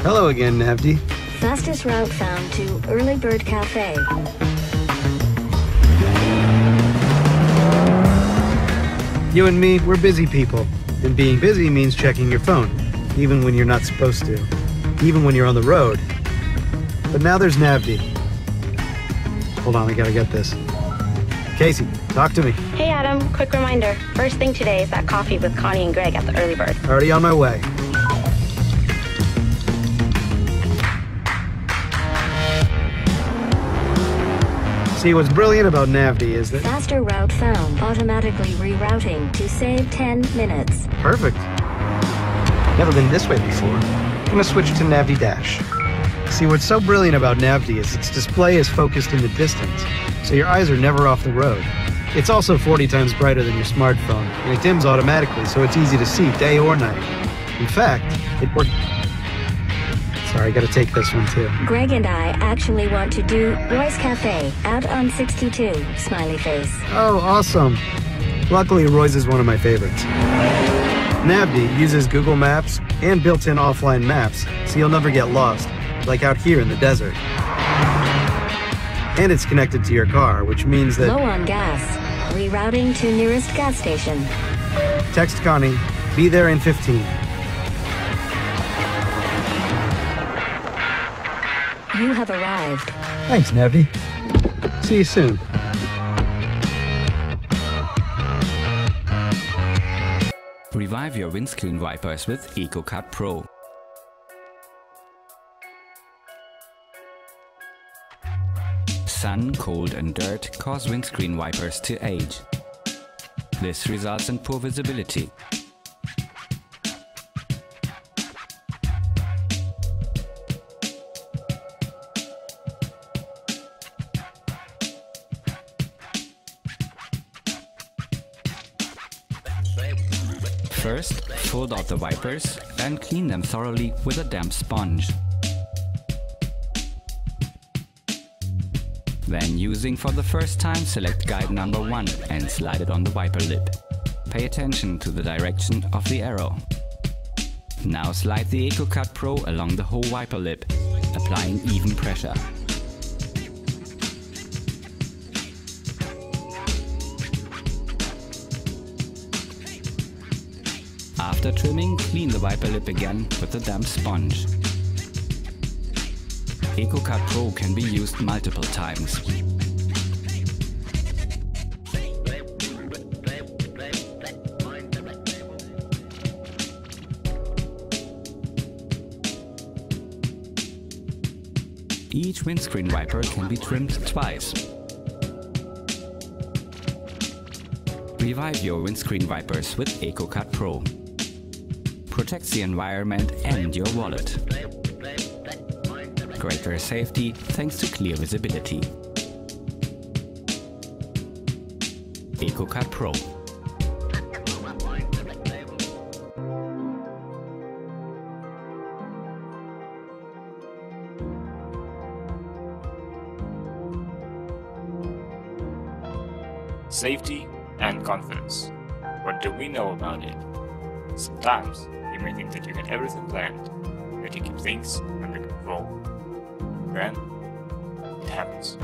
Hello again, Navdy. Fastest route found to Early Bird Cafe. You and me, we're busy people. And being busy means checking your phone, even when you're not supposed to. Even when you're on the road. But now there's Navdy. Hold on, I gotta get this. Casey, talk to me. Hey Adam, quick reminder. First thing today is that coffee with Connie and Greg at the Early Bird. Already on my way. See, what's brilliant about Navdy is that... Faster route found. Automatically rerouting to save 10 minutes. Perfect. Never been this way before. I'm gonna switch to Navdy Dash. See, what's so brilliant about Navdy is its display is focused in the distance, so your eyes are never off the road. It's also 40 times brighter than your smartphone, and it dims automatically, so it's easy to see day or night. In fact, it works... Sorry, I gotta take this one too. Greg and I actually want to do Roy's Cafe out on 62, smiley face. Oh, awesome. Luckily, Roy's is one of my favorites. Navdy uses Google Maps and built-in offline maps, so you'll never get lost, like out here in the desert. And it's connected to your car, which means that... Low on gas. Rerouting to nearest gas station. Text Connie, be there in 15. You have arrived. Thanks, Navdy. See you soon. Revive your windscreen wipers with ECOCUT Pro. Sun, cold and dirt cause windscreen wipers to age. This results in poor visibility. First, fold out the wipers and clean them thoroughly with a damp sponge. Then, using for the first time, select guide number 1 and slide it on the wiper lip. Pay attention to the direction of the arrow. Now slide the ECOCUT Pro along the whole wiper lip, applying even pressure. After trimming, clean the wiper lip again with a damp sponge. ECOCUT Pro can be used multiple times. Each windscreen wiper can be trimmed twice. Revive your windscreen wipers with ECOCUT Pro. Protects the environment and your wallet. Greater safety thanks to clear visibility. ECOCUT Pro. Safety and confidence. What do we know about it? Sometimes you may think that you get everything planned, that you keep things under control. Then, it happens.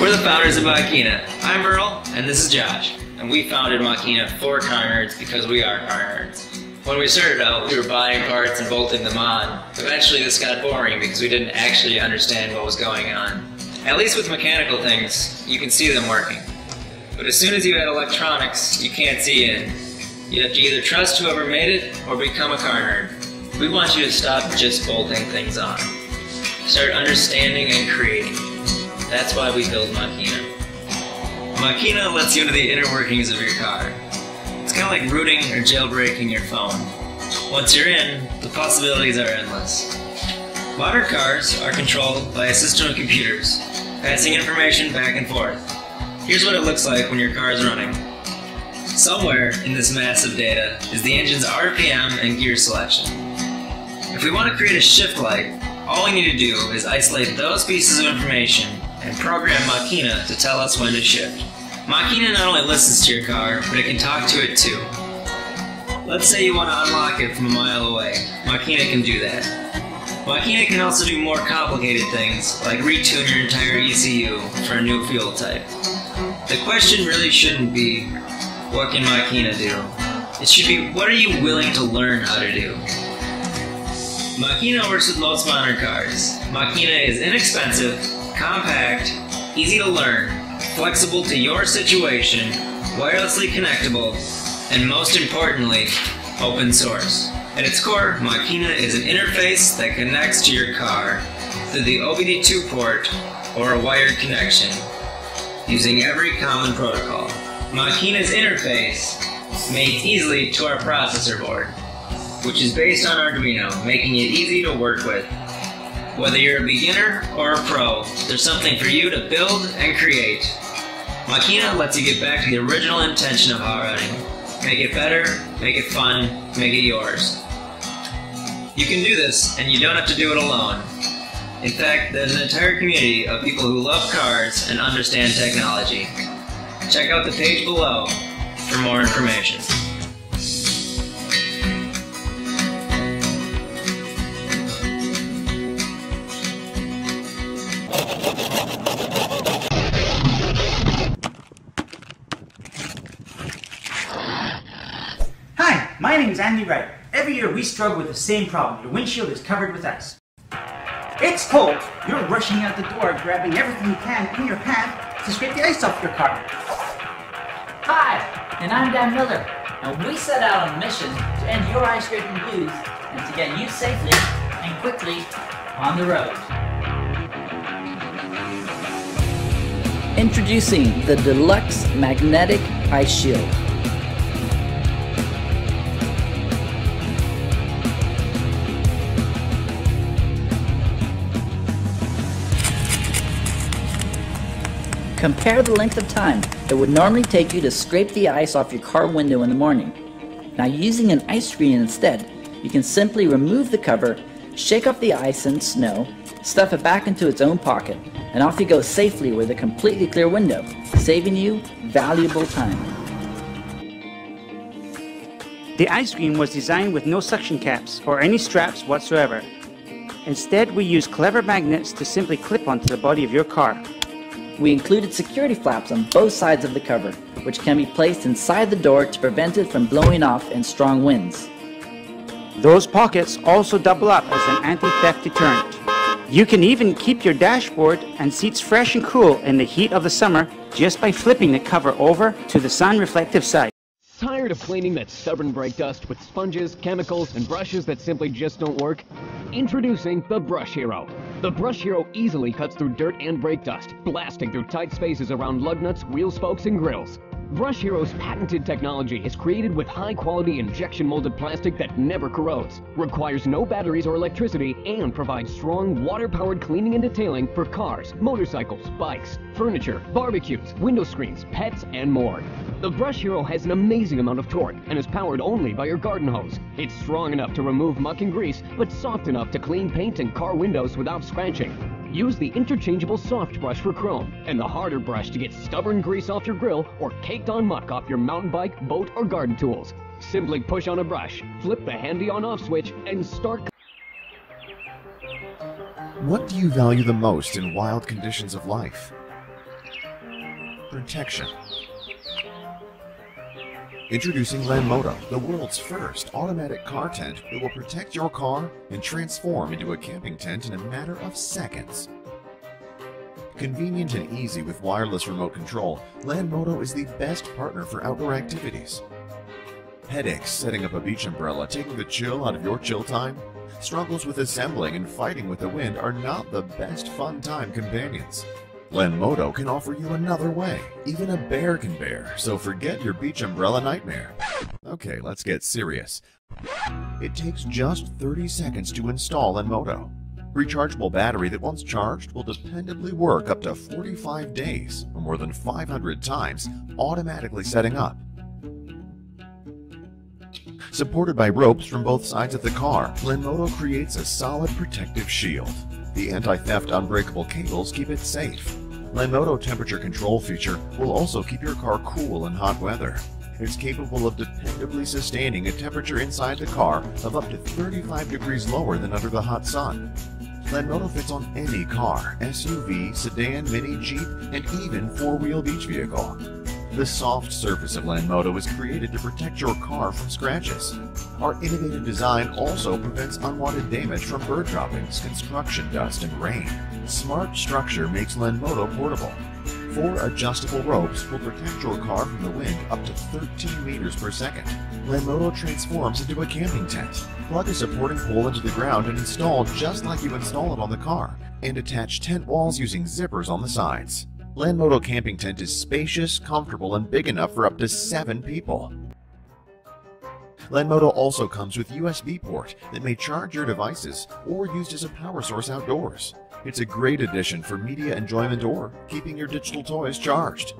We're the founders of Macchina. I'm Earl, and this is Josh. And we founded Macchina for car nerds because we are car nerds. When we started out, we were buying parts and bolting them on. Eventually this got boring because we didn't actually understand what was going on. At least with mechanical things, you can see them working. But as soon as you add electronics, you can't see in. You have to either trust whoever made it or become a car nerd. We want you to stop just bolting things on. Start understanding and creating. That's why we build Macchina. Macchina lets you into the inner workings of your car. It's kind of like rooting or jailbreaking your phone. Once you're in, the possibilities are endless. Modern cars are controlled by a system of computers, passing information back and forth. Here's what it looks like when your car is running. Somewhere in this massive data is the engine's RPM and gear selection. If we want to create a shift light, all we need to do is isolate those pieces of information and program Macchina to tell us when to shift. Macchina not only listens to your car, but it can talk to it too. Let's say you want to unlock it from a mile away. Macchina can do that. Macchina can also do more complicated things, like retune your entire ECU for a new fuel type. The question really shouldn't be, what can Macchina do? It should be, what are you willing to learn how to do? Macchina works with most modern cars. Macchina is inexpensive, compact, easy to learn, flexible to your situation, wirelessly connectable, and most importantly, open source. At its core, Macchina is an interface that connects to your car through the OBD2 port or a wired connection, using every common protocol. Macchina's interface mates easily to our processor board, which is based on Arduino, making it easy to work with. Whether you're a beginner or a pro, there's something for you to build and create. Macchina lets you get back to the original intention of hot rodding. Make it better, make it fun, make it yours. You can do this, and you don't have to do it alone. In fact, there's an entire community of people who love cars and understand technology. Check out the page below for more information. Hi, my name is Andy Wright. Every year we struggle with the same problem. Your windshield is covered with ice. It's cold. You're rushing out the door, grabbing everything you can in your path to scrape the ice off your car. Hi, and I'm Dan Miller, and we set out on a mission to end your ice scraping blues and to get you safely and quickly on the road. Introducing the Deluxe Magnetic Ice Shield. Compare the length of time it would normally take you to scrape the ice off your car window in the morning. Now, using an iceScreen instead, you can simply remove the cover, shake off the ice and snow, stuff it back into its own pocket, and off you go safely with a completely clear window, saving you valuable time. The iceScreen was designed with no suction caps or any straps whatsoever. Instead, we use clever magnets to simply clip onto the body of your car. We included security flaps on both sides of the cover, which can be placed inside the door to prevent it from blowing off in strong winds. Those pockets also double up as an anti-theft deterrent. You can even keep your dashboard and seats fresh and cool in the heat of the summer just by flipping the cover over to the sun-reflective side. Tired of cleaning that stubborn brake dust with sponges, chemicals, and brushes that simply just don't work? Introducing the Brush Hero. The Brush Hero easily cuts through dirt and brake dust, blasting through tight spaces around lug nuts, wheel spokes, and grills. Brush Hero's patented technology is created with high-quality injection-molded plastic that never corrodes, requires no batteries or electricity, and provides strong, water-powered cleaning and detailing for cars, motorcycles, bikes, furniture, barbecues, window screens, pets, and more. The Brush Hero has an amazing amount of torque and is powered only by your garden hose. It's strong enough to remove muck and grease, but soft enough to clean paint and car windows without scratching. Use the interchangeable soft brush for chrome and the harder brush to get stubborn grease off your grill or caked on muck off your mountain bike, boat, or garden tools. Simply push on a brush, flip the handy on-off switch, and start. What do you value the most in wild conditions of life? protection. Introducing Landmodo, the world's first automatic car tent that will protect your car and transform into a camping tent in a matter of seconds. Convenient and easy with wireless remote control, Landmodo is the best partner for outdoor activities. Headaches setting up a beach umbrella, taking the chill out of your chill time? Struggles with assembling and fighting with the wind are not the best fun time companions. Landmodo can offer you another way. Even a bear can bear, so forget your beach umbrella nightmare. Okay, let's get serious. It takes just 30 seconds to install Landmodo. Rechargeable battery that once charged will dependably work up to 45 days, or more than 500 times, automatically setting up. Supported by ropes from both sides of the car, Landmodo creates a solid protective shield. The anti-theft unbreakable cables keep it safe. Landmodo temperature control feature will also keep your car cool in hot weather. It's capable of dependably sustaining a temperature inside the car of up to 35 degrees lower than under the hot sun. Landmodo fits on any car, SUV, sedan, mini, Jeep, and even four-wheel beach vehicle. The soft surface of Landmodo is created to protect your car from scratches. Our innovative design also prevents unwanted damage from bird droppings, construction dust, and rain. Smart structure makes Landmodo portable. 4 adjustable ropes will protect your car from the wind up to 13 meters per second. Landmodo transforms into a camping tent. Plug a supporting pole into the ground and install just like you install it on the car, and attach tent walls using zippers on the sides. Landmodo camping tent is spacious, comfortable, and big enough for up to 7 people. Landmodo also comes with USB port that may charge your devices or used as a power source outdoors. It's a great addition for media enjoyment or keeping your digital toys charged.